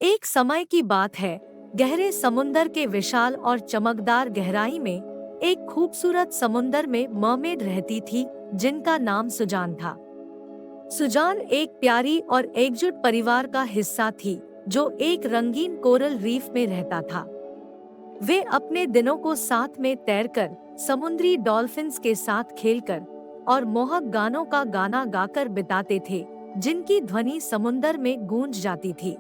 एक समय की बात है, गहरे समुंदर के विशाल और चमकदार गहराई में एक खूबसूरत समुंदर में मरमेड रहती थी, जिनका नाम सुजान था। सुजान एक प्यारी और एकजुट परिवार का हिस्सा थी, जो एक रंगीन कोरल रीफ में रहता था। वे अपने दिनों को साथ में तैरकर, समुद्री डॉल्फिन्स के साथ खेलकर और मोहक गानों का गाना गाकर बिताते थे, जिनकी ध्वनि समुंदर में गूंज जाती थी।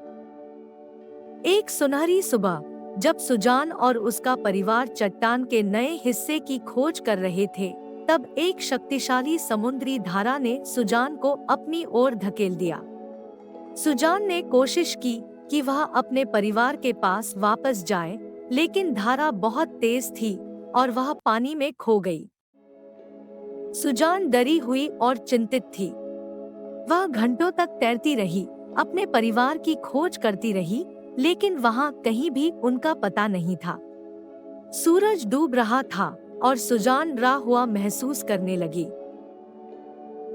एक सुनहरी सुबह, जब सुजान और उसका परिवार चट्टान के नए हिस्से की खोज कर रहे थे, तब एक शक्तिशाली समुद्री धारा ने सुजान को अपनी ओर धकेल दिया। सुजान ने कोशिश की कि वह अपने परिवार के पास वापस जाए, लेकिन धारा बहुत तेज थी और वह पानी में खो गई। सुजान डरी हुई और चिंतित थी। वह घंटों तक तैरती रही, अपने परिवार की खोज करती रही, लेकिन वहां कहीं भी उनका पता नहीं था। सूरज डूब रहा था और सुजान डरा हुआ महसूस करने लगी।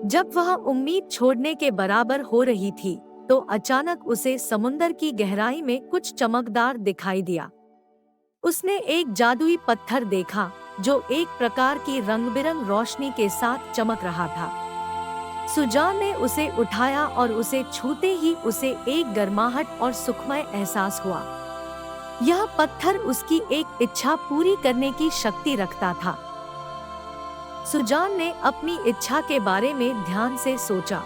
जब वह उम्मीद छोड़ने के बराबर हो रही थी, तो अचानक उसे समुंदर की गहराई में कुछ चमकदार दिखाई दिया। उसने एक जादुई पत्थर देखा, जो एक प्रकार की रंग-बिरंग रोशनी के साथ चमक रहा था। सुजान ने उसे उठाया और उसे छूते ही उसे एक गर्माहट और सुखमय एहसास हुआ। यह पत्थर उसकी एक इच्छा पूरी करने की शक्ति रखता था। सुजान ने अपनी इच्छा के बारे में ध्यान से सोचा।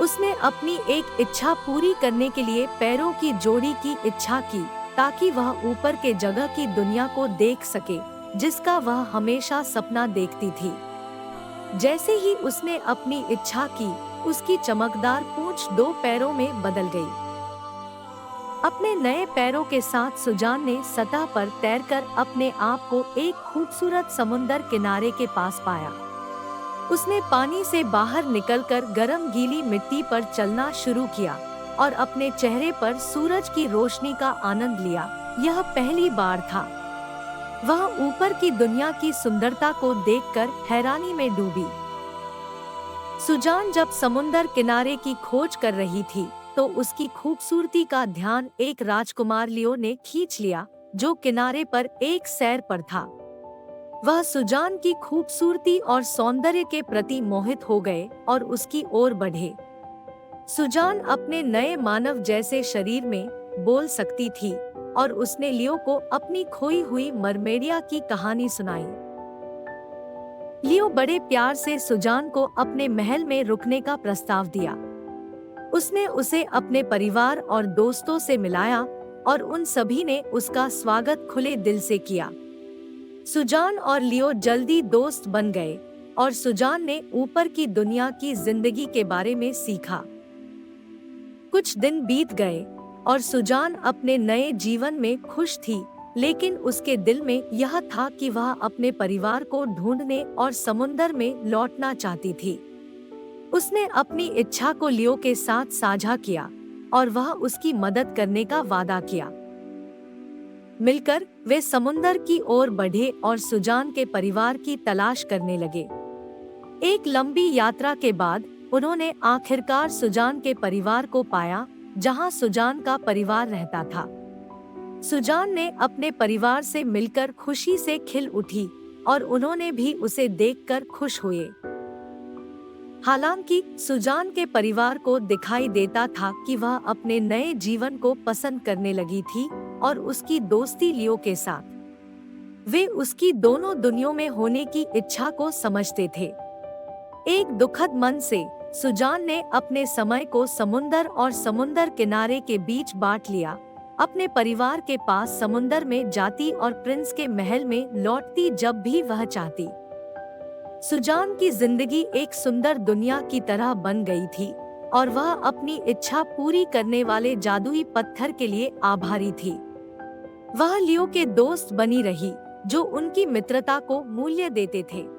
उसने अपनी एक इच्छा पूरी करने के लिए पैरों की जोड़ी की इच्छा की, ताकि वह ऊपर के जगह की दुनिया को देख सके, जिसका वह हमेशा सपना देखती थी। जैसे ही उसने अपनी इच्छा की, उसकी चमकदार पूंछ 2 पैरों में बदल गई। अपने नए पैरों के साथ सुजान ने सतह पर तैरकर अपने आप को एक खूबसूरत समुंदर किनारे के पास पाया। उसने पानी से बाहर निकलकर गरम गीली मिट्टी पर चलना शुरू किया और अपने चेहरे पर सूरज की रोशनी का आनंद लिया। यह पहली बार था। वह ऊपर की दुनिया की सुंदरता को देखकर हैरानी में डूबी। सुजान जब समुंदर किनारे की खोज कर रही थी, तो उसकी खूबसूरती का ध्यान एक राजकुमार लियो ने खींच लिया, जो किनारे पर एक सैर पर था। वह सुजान की खूबसूरती और सौंदर्य के प्रति मोहित हो गए और उसकी ओर बढ़े। सुजान अपने नए मानव जैसे शरीर में बोल सकती थी और उसने लियो को अपनी खोई हुई मरमेडिया की कहानी सुनाई। लियो बड़े प्यार से सुजान को अपने महल में रुकने का प्रस्ताव दिया। उसने उसे अपने परिवार और दोस्तों से मिलाया और उन सभी ने उसका स्वागत खुले दिल से किया। सुजान और लियो जल्दी दोस्त बन गए और सुजान ने ऊपर की दुनिया की जिंदगी के बारे में सीखा। कुछ दिन बीत गए और सुजान अपने नए जीवन में खुश थी, लेकिन उसके दिल में यह था कि वह अपने परिवार को ढूंढने और समुंदर में लौटना चाहती थी। उसने अपनी इच्छा को लियो के साथ साझा किया और वह उसकी मदद करने का वादा किया। मिलकर वे समुंदर की ओर बढ़े और सुजान के परिवार की तलाश करने लगे। एक लंबी यात्रा के बाद उन्होंने आखिरकार सुजान के परिवार को पाया, जहां सुजान का परिवार रहता था। सुजान ने अपने परिवार से मिलकर खुशी से खिल उठी और उन्होंने भी उसे देखकर खुश हुए। हालांकि सुजान के परिवार को दिखाई देता था कि वह अपने नए जीवन को पसंद करने लगी थी और उसकी दोस्ती लियो के साथ वे उसकी दोनों दुनियाओं में होने की इच्छा को समझते थे। एक दुखद मन से सुजान ने अपने समय को समुंदर और समुंदर किनारे के बीच बांट लिया। अपने परिवार के पास समुंदर में जाती और प्रिंस के महल में लौटती जब भी वह चाहती। सुजान की जिंदगी एक सुंदर दुनिया की तरह बन गई थी और वह अपनी इच्छा पूरी करने वाले जादुई पत्थर के लिए आभारी थी। वह लियो के दोस्त बनी रही, जो उनकी मित्रता को मूल्य देते थे।